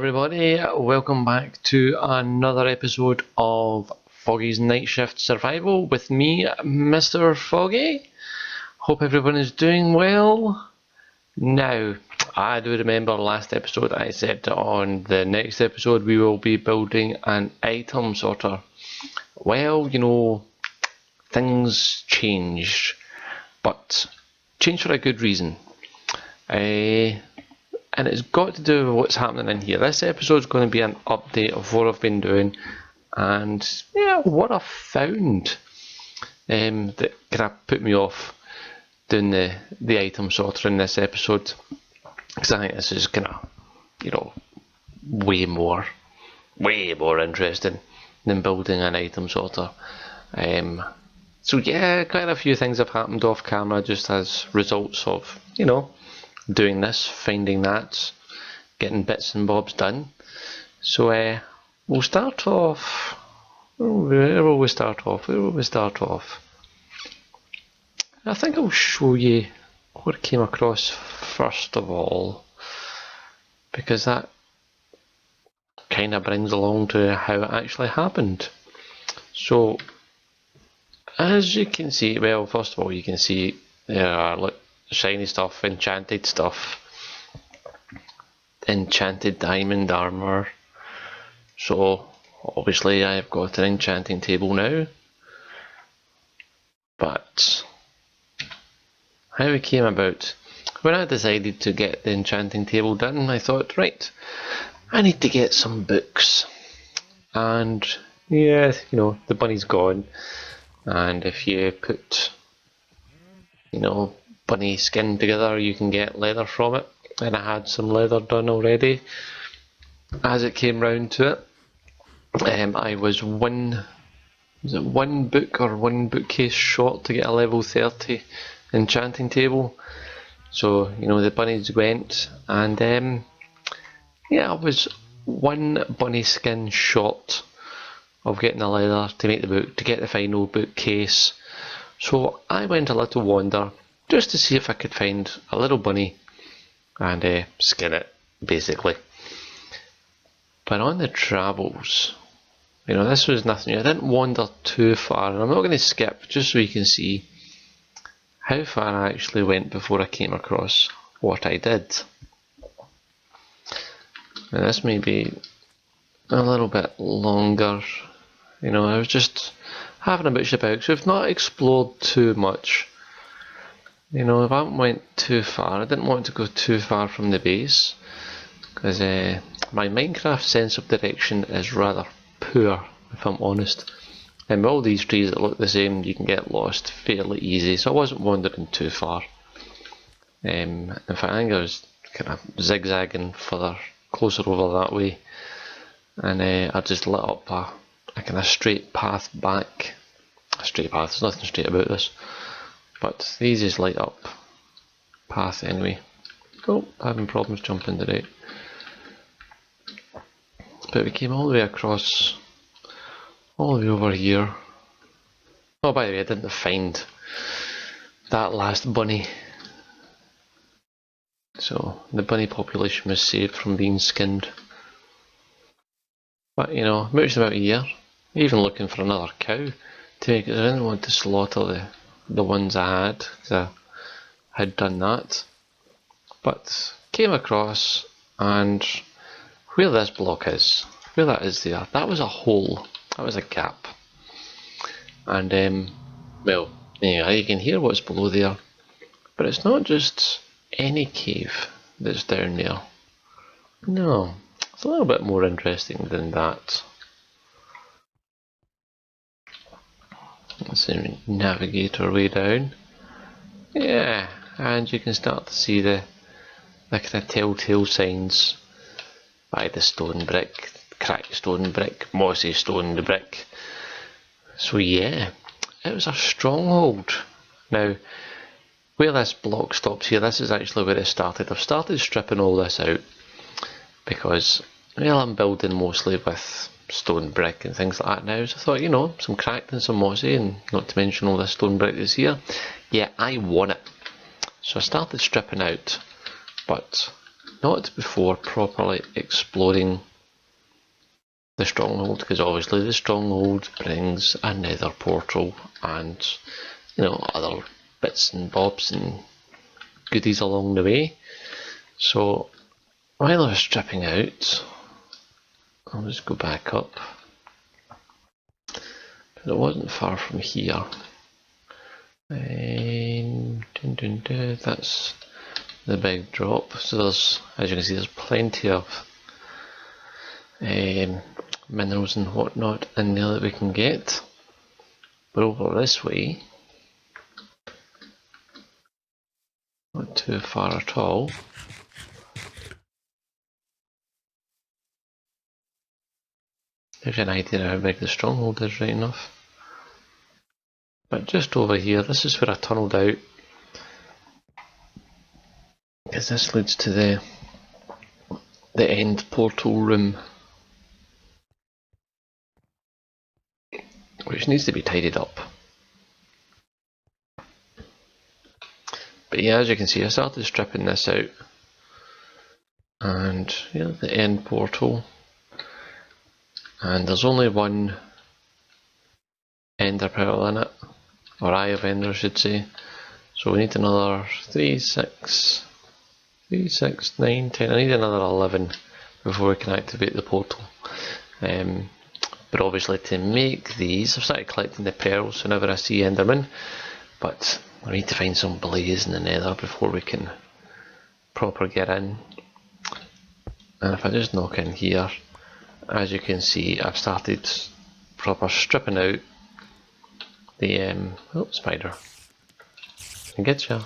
everybody, welcome back to another episode of Foggy's Nightshift Survival with me, Mr. Foggy. Hope everyone is doing well. Now, I do remember last episode I said on the next episode we will be building an item sorter. Well, you know, things changed, but changed for a good reason. And it's got to do with what's happening in here. This episode is going to be an update of what I've been doing and what I've found that kind of put me off doing the item sorter in this episode, because I think this is kind of, you know, way more interesting than building an item sorter. So yeah, quite a few things have happened off camera just as results of, you know, doing this, finding that, getting bits and bobs done. So we'll start off. Where will we start off? I think I'll show you what I came across first of all, because that kind of brings along to how it actually happened. So as you can see, well, first of all, you can see there are, look, shiny stuff, enchanted stuff, enchanted diamond armor. So obviously I've got an enchanting table now, but how it came about, when I decided to get the enchanting table done, I thought, right, I need to get some books. And yeah, you know, the bunny's gone, and if you put, you know, bunny skin together, you can get leather from it, and I had some leather done already. As it came round to it, I was one book or one bookcase short to get a level 30 enchanting table. So, you know, the bunnies went, and yeah, I was one bunny skin short of getting the leather to make the book, to get the final bookcase. So I went a little wander just to see if I could find a little bunny and skin it, basically. But on the travels, you know, this was nothing new. I didn't wander too far, and I'm not going to skip, just so you can see how far I actually went before I came across what I did. And this may be a little bit longer. You know, I was just having a bit of about, so I've not explored too much. You know, if I went too far, I didn't want to go too far from the base, because my Minecraft sense of direction is rather poor, if I'm honest. And with all these trees that look the same, you can get lost fairly easy, so I wasn't wandering too far. In fact, I think I was kind of zigzagging further, closer over that way, and I just lit up a kind of straight path back. A straight path, there's nothing straight about this. But the easiest light up path anyway. Oh, having problems jumping today. But we came all the way across, all the way over here. Oh, by the way, I didn't find that last bunny. So the bunny population was saved from being skinned. But you know, much about a year, even looking for another cow to make it. I didn't want to slaughter the ones I had, because I had done that. But came across, and where this block is, where that is there, that was a hole, that was a gap. And well, yeah, you can hear what's below there, but it's not just any cave that's down there. No, it's a little bit more interesting than that. Let's navigate our way down. Yeah, and you can start to see the kind of telltale signs by the stone brick, cracked stone brick, mossy stone brick. So yeah, it was a stronghold. Now, where this block stops here, this is actually where it started. I've started stripping all this out because, well, I'm building mostly with stone brick and things like that now, so I thought, you know, some cracked and some mossy, and not to mention all this stone brick that's here. Yeah, I want it. So I started stripping out, but not before properly exploring the stronghold, because obviously the stronghold brings a nether portal and, you know, other bits and bobs and goodies along the way. So while I was stripping out, I'll just go back up, but it wasn't far from here. And that's the big drop. So there's, as you can see, there's plenty of minerals and whatnot in there that we can get. But over this way, not too far at all. There's an idea of how big the stronghold is, right enough. But just over here, this is where I tunnelled out, because this leads to the end portal room, which needs to be tidied up. But yeah, as you can see, I started stripping this out, and yeah, the end portal, and there's only one ender pearl in it, or eye of ender I should say, so we need another 3, 6, 9, 10, I need another 11 before we can activate the portal. But obviously to make these, I've started collecting the pearls whenever I see endermen, but I need to find some blaze in the nether before we can proper get in. And if I just knock in here, as you can see, I've started proper stripping out the oh, spider, I get ya.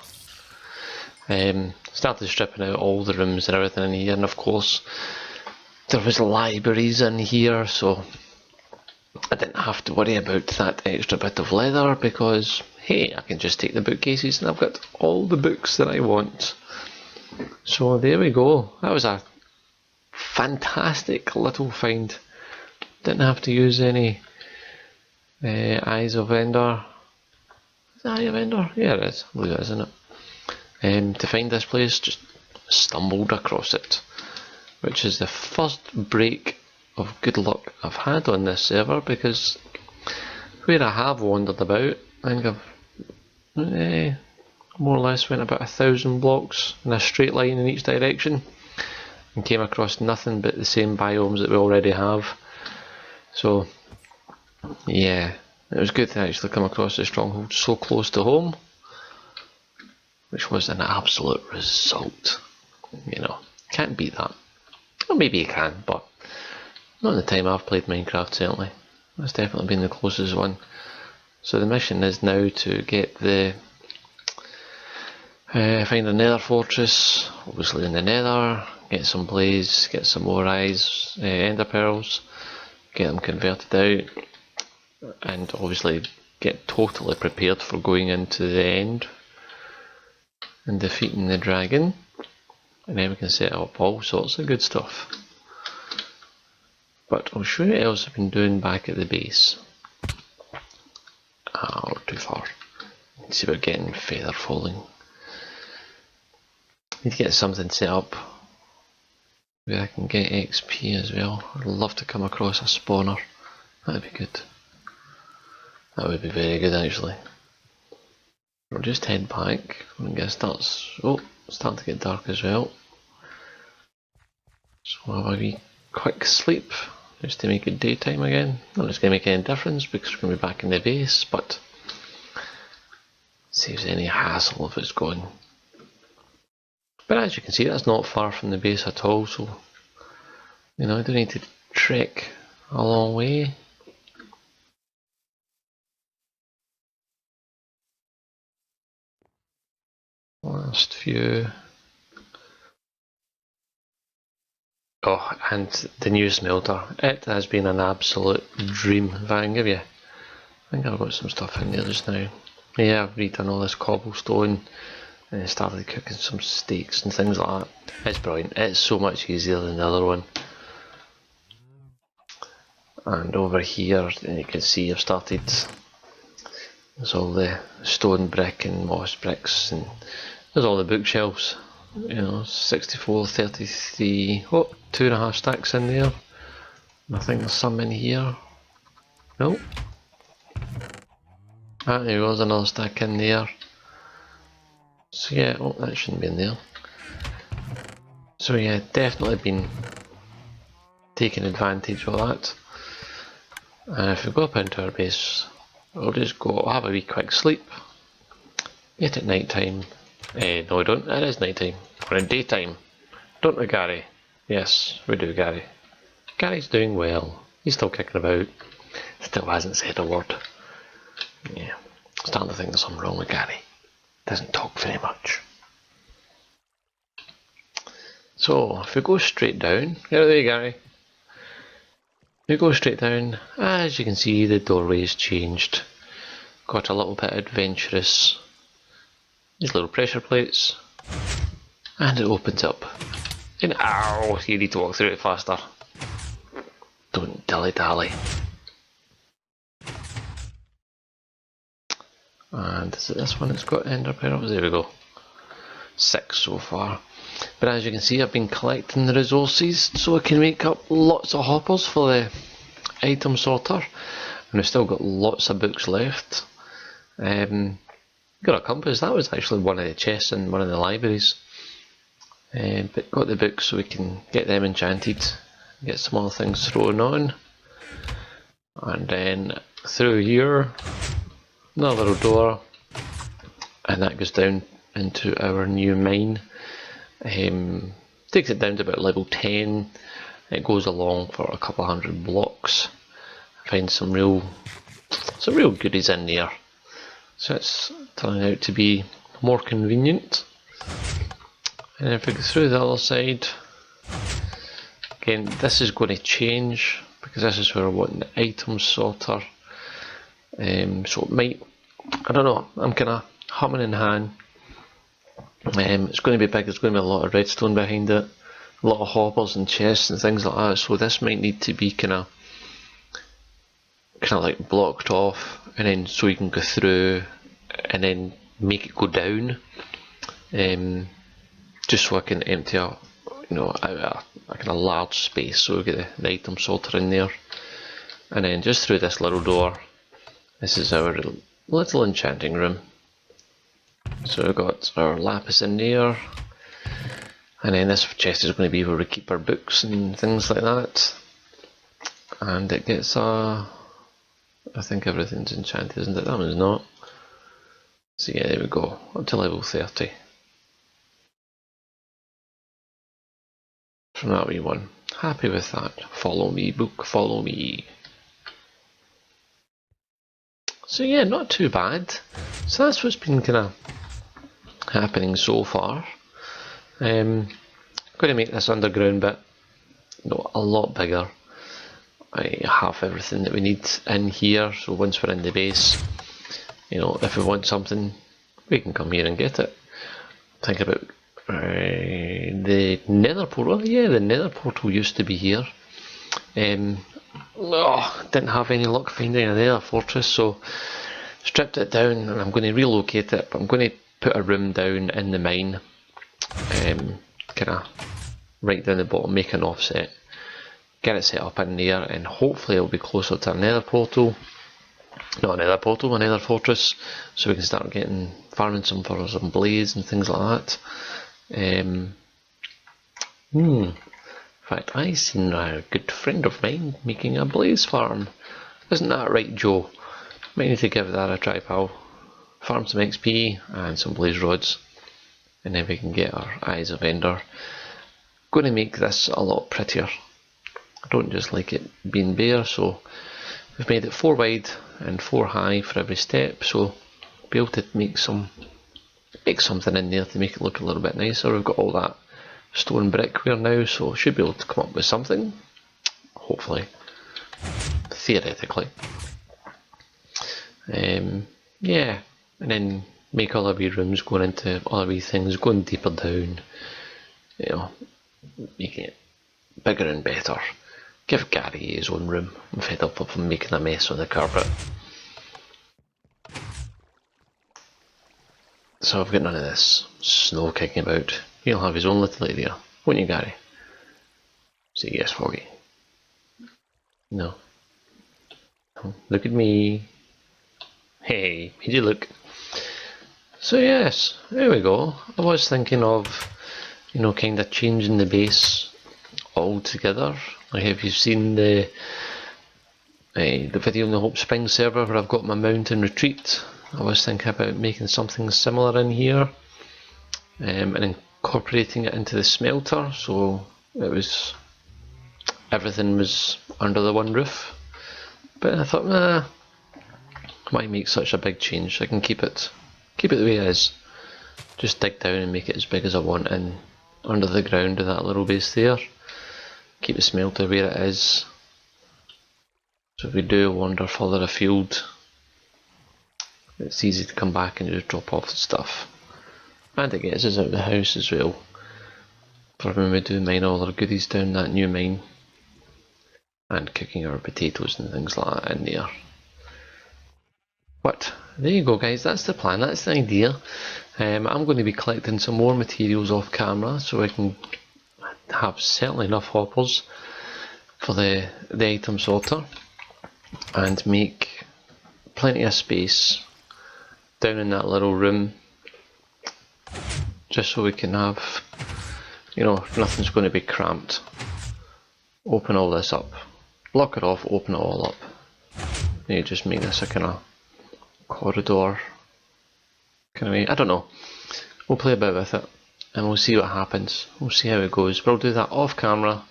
Started stripping out all the rooms and everything in here, and of course there was libraries in here, so I didn't have to worry about that extra bit of leather, because hey, I can just take the bookcases and I've got all the books that I want. So there we go, that was a fantastic little find. Didn't have to use any eyes of ender. Is it eye of ender? Yeah, it is. I believe it is, isn't it? To find this place, just stumbled across it, which is the first break of good luck I've had on this server, because where I have wandered about, I think I've more or less went about 1,000 blocks in a straight line in each direction and came across nothing but the same biomes that we already have. So yeah, it was good to actually come across the stronghold so close to home, which was an absolute result. You know, can't beat that. Well, maybe you can, but not in the time I've played Minecraft, certainly. That's definitely been the closest one. So the mission is now to get the find a nether fortress, obviously in the nether, get some blaze, get some more eyes, ender pearls, get them converted out, and obviously get totally prepared for going into the end and defeating the dragon, and then we can set up all sorts of good stuff. But I'll show you what else I've been doing back at the base. Oh, too far. Let's see about getting feather falling. Need to get something set up where I can get XP as well. I'd love to come across a spawner. That'd be good. That would be very good actually. We'll just head back when it starts. Oh, it's starting to get dark as well. So we'll have a wee quick sleep just to make it daytime again. Not it's going to make any difference because we're going to be back in the base, but saves any hassle if it's gone. But as you can see, that's not far from the base at all, so you know, I don't need to trek a long way. Last few. Oh, and the new smelter. It has been an absolute dream, if I can give you. I think I've got some stuff in there just now. Yeah, I've redone all this cobblestone and started cooking some steaks and things like that. It's brilliant. It's so much easier than the other one. And over here, you can see I've started. There's all the stone brick and moss bricks, and there's all the bookshelves. you know, 64, 33, oh, 2.5 stacks in there. I think there's some in here. Nope. Ah, there was another stack in there. So yeah, oh, that shouldn't be in there. So yeah, definitely been taking advantage of that. And if we go up into our base, we'll just go have a wee quick sleep. Get it night time. No we don't, it is night time. We're in daytime. Don't we, Gary? Yes, we do, Gary. Gary's doing well. He's still kicking about. Still hasn't said a word. Yeah, starting to think there's something wrong with Gary. Doesn't talk very much. So, if we go straight down, get out of there, Gary. If we go straight down, as you can see, the doorway's changed. Got a little bit adventurous. These little pressure plates. And it opens up. And ow, you need to walk through it faster. Don't dilly-dally. And is it this one that's got ender pearls? There we go. 6 so far. But as you can see, I've been collecting the resources so I can make up lots of hoppers for the item sorter. And I've still got lots of books left. Got a compass, that was actually one of the chests in one of the libraries. But got the books so we can get them enchanted, get some other things thrown on. And then through here, another little door, and that goes down into our new mine. Takes it down to about level 10. It goes along for a couple of 100 blocks. Find some real goodies in there. So it's turning out to be more convenient. And if we go through the other side, again, this is going to change because this is where I want the item sorter. So it might, I don't know, I'm kind of humming in hand. It's going to be big, there's going to be a lot of redstone behind it, a lot of hoppers and chests and things like that, so this might need to be kind of like blocked off, and then so you can go through and then make it go down, just so I can empty out, a kind of large space, so we get the item sorter in there, and then just through this little door. This is our little enchanting room. So we've got our lapis in there, and then this chest is going to be where we keep our books and things like that. And it gets I think everything's enchanted, isn't it? That one's not. So yeah, there we go, up to level 30. From that wee one. Happy with that. Follow me, book, follow me. So yeah, not too bad. So that's what's been kind of happening so far. Going to make this underground bit a lot bigger. I have everything that we need in here, so once we're in the base, if we want something, we can come here and get it. Think about the nether portal. Yeah, the nether portal used to be here. Didn't have any luck finding a nether fortress, so stripped it down, and I'm going to relocate it, but I'm going to put a room down in the mine, kind of right down the bottom, make an offset, get it set up in there, and hopefully it'll be closer to a nether portal. Not a nether portal, a nether fortress, so we can start farming some for some blaze and things like that. In fact, I seen a good friend of mine making a blaze farm. Isn't that right, Joe? Might need to give that a try, pal. Farm some XP and some blaze rods, and then we can get our Eyes of Ender. Going to make this a lot prettier. I don't just like it being bare, so we've made it 4 wide and 4 high for every step, so be able to make something in there to make it look a little bit nicer. We've got all that stone brickware now, so should be able to come up with something, hopefully, theoretically. Yeah, and then make other wee rooms going into other wee things, going deeper down, making it bigger and better. Give Gary his own room. I'm fed up of him making a mess on the carpet. So I've got none of this snow kicking about. He'll have his own little area, won't you, Gary? Say yes, Foggy. No. Look at me. Hey, made you look. So yes, there we go. I was thinking of, you know, kind of changing the base altogether. Like, have you seen the video on the Hope Springs server where I've got my mountain retreat? I was thinking about making something similar in here, and incorporating it into the smelter, so it was everything was under the one roof. But I thought, nah, why make such a big change? I can keep it the way it is. Just dig down and make it as big as I want in under the ground with that little base there. Keep the smelter where it is. So if we do wander further afield, it's easy to come back and just drop off the stuff. And it gets us out of the house as well, for when we do mine all our goodies down that new mine. And cooking our potatoes and things like that in there. But there you go, guys, that's the plan, that's the idea. I'm going to be collecting some more materials off camera so I can have certainly enough hoppers for the item sorter, and make plenty of space down in that little room, just so we can have, you know, nothing's going to be cramped. Open all this up, lock it off, open it all up. You just make this a kind of corridor kind of way. I don't know, we'll play a bit with it and we'll see what happens, we'll see how it goes. But I'll do that off camera,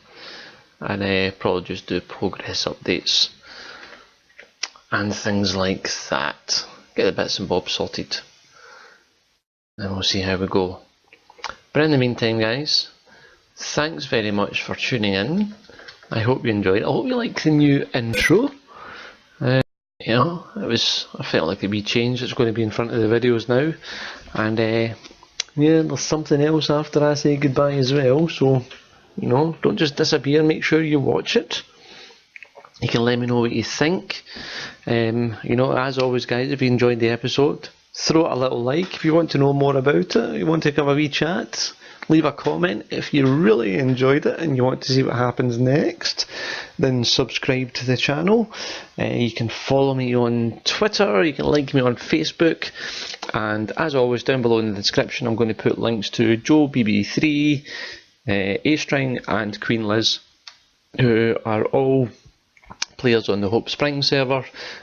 and probably just do progress updates and things like that. Get the bits and bobs sorted and we'll see how we go. But in the meantime, guys, thanks very much for tuning in. I hope you enjoyed it. I hope you like the new intro. You know, I felt like a wee change. It's going to be in front of the videos now, and yeah, there's something else after I say goodbye as well. So, you know, don't just disappear. Make sure you watch it. You can let me know what you think. You know, as always, guys, if you enjoyed the episode, throw it a little like. If you want to know more about it, you want to have a wee chat, leave a comment. If you really enjoyed it and you want to see what happens next, then subscribe to the channel. You can follow me on Twitter, you can like me on Facebook, and as always, down below in the description I'm going to put links to Joe BB3, A-String and Queen Liz, who are all players on the Hope Springs server.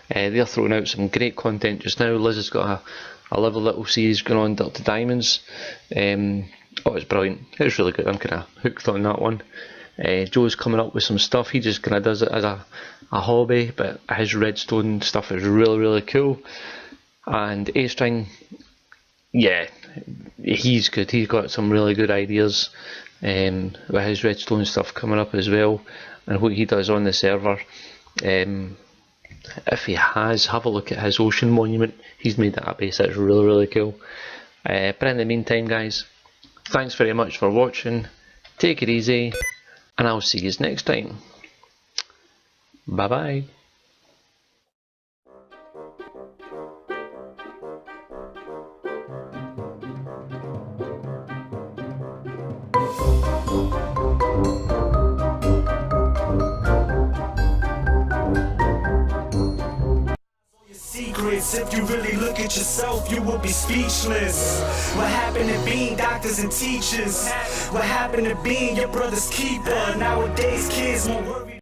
They're throwing out some great content just now. Liz has got a lovely little series going on, Dirty Diamonds. Oh, it's brilliant. It's really good. I'm kind of hooked on that one. Joe's coming up with some stuff. He just kind of does it as a hobby, but his redstone stuff is really, really cool. And A-String, yeah, he's good. He's got some really good ideas with his redstone stuff coming up as well, and what he does on the server. If he has, have a look at his ocean monument. He's made that base. It's really, really cool. But in the meantime, guys, thanks very much for watching. Take it easy, and I'll see you next time. Bye bye. If you really look at yourself, you will be speechless. What happened to being doctors and teachers? What happened to being your brother's keeper? Nowadays kids won't worry